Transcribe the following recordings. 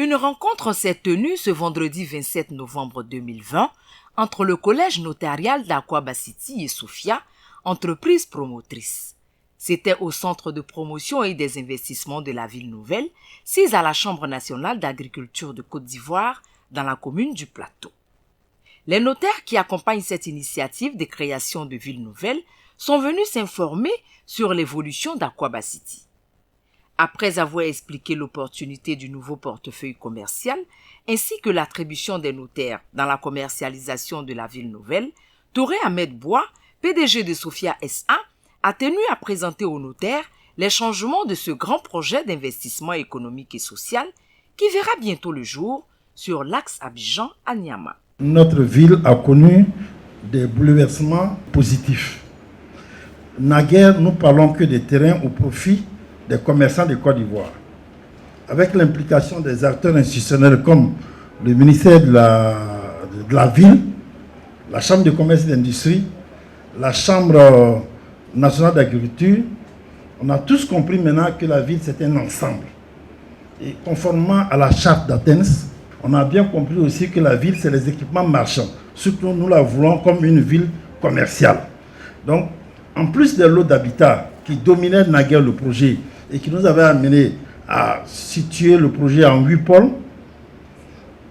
Une rencontre s'est tenue ce vendredi 27 novembre 2020 entre le collège notarial d'Akwaba City et Sophia, entreprise promotrice. C'était au Centre de promotion et des investissements de la ville nouvelle, sis à la Chambre nationale d'agriculture de Côte d'Ivoire, dans la commune du Plateau. Les notaires qui accompagnent cette initiative de création de ville nouvelle sont venus s'informer sur l'évolution d'Akwaba City. Après avoir expliqué l'opportunité du nouveau portefeuille commercial ainsi que l'attribution des notaires dans la commercialisation de la ville nouvelle, Touré Ahmed Bois, PDG de Sophia SA, a tenu à présenter aux notaires les changements de ce grand projet d'investissement économique et social qui verra bientôt le jour sur l'axe Abidjan à Niamey. Notre ville a connu des bouleversements positifs. Naguère, nous parlons que des terrains au profit des commerçants de Côte d'Ivoire. Avec l'implication des acteurs institutionnels comme le ministère de la ville, la Chambre de commerce et d'industrie, la Chambre nationale d'agriculture, on a tous compris maintenant que la ville c'est un ensemble. Et conformément à la charte d'Athènes, on a bien compris aussi que la ville c'est les équipements marchands. Surtout nous la voulons comme une ville commerciale. Donc en plus des lots d'habitat qui dominaient naguère le projet et qui nous avait amené à situer le projet en 8 pôles,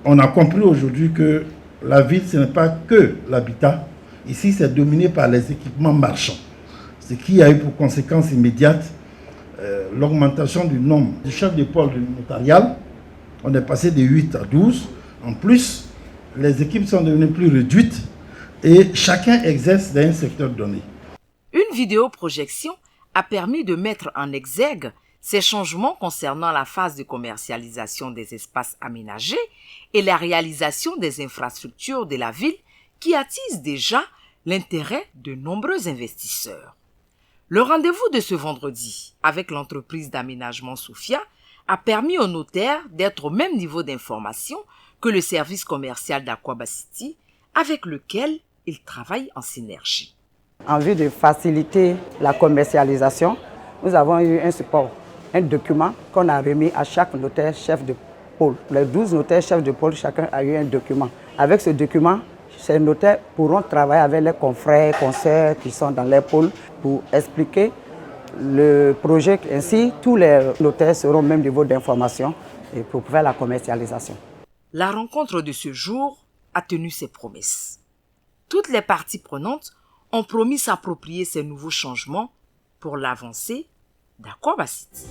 on a compris aujourd'hui que la ville, ce n'est pas que l'habitat. Ici, c'est dominé par les équipements marchands. Ce qui a eu pour conséquence immédiate l'augmentation du nombre de chefs de pôle notarial. On est passé de 8 à 12. En plus, les équipes sont devenues plus réduites et chacun exerce dans un secteur donné. Une vidéoprojection a permis de mettre en exergue ces changements concernant la phase de commercialisation des espaces aménagés et la réalisation des infrastructures de la ville qui attisent déjà l'intérêt de nombreux investisseurs. Le rendez-vous de ce vendredi avec l'entreprise d'aménagement Sophia a permis aux notaires d'être au même niveau d'information que le service commercial d'Akwaba City avec lequel ils travaillent en synergie. En vue de faciliter la commercialisation, nous avons eu un support, un document qu'on a remis à chaque notaire chef de pôle. Les 12 notaires chefs de pôle, chacun a eu un document. Avec ce document, ces notaires pourront travailler avec les confrères, consoeurs qui sont dans les pôles pour expliquer le projet. Ainsi, tous les notaires seront au même niveau d'information et pour faire la commercialisation. La rencontre de ce jour a tenu ses promesses. Toutes les parties prenantes ont promis s'approprier ces nouveaux changements pour l'avancée d'Akwaba City.